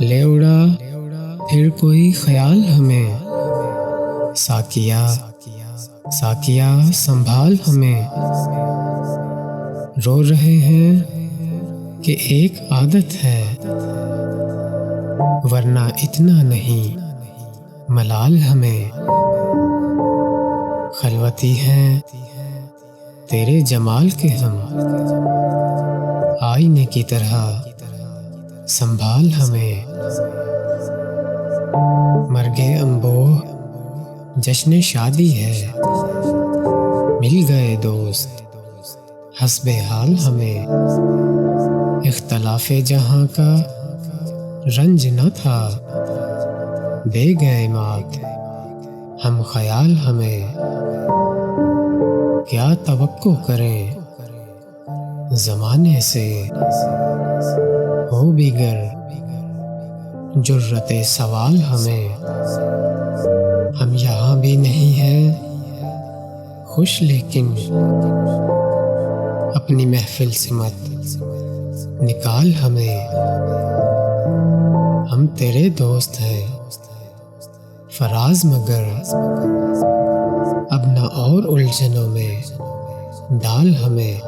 ले उड़ा फिर कोई ख्याल हमें, साकिया साकिया संभाल हमें। रो रहे हैं कि एक आदत है, वरना इतना नहीं मलाल हमें। खलवती हैं तेरे जमाल के हम, आईने की तरह संभाल हमें। मर्गे अम्बोह जश्न शादी है, मिल गए दोस्त हस्बे हाल हमें। इख्तलाफे जहां का रंज न था, दे गए मात हम ख्याल हमें। क्या तवक्को करें ज़माने से, हो बिगर जुर्रते सवाल हमें। हम यहाँ भी नहीं हैं खुश, लेकिन अपनी महफिल से मत निकाल हमें। हम तेरे दोस्त हैं फराज, मगर अब न और उलझनों में डाल हमें।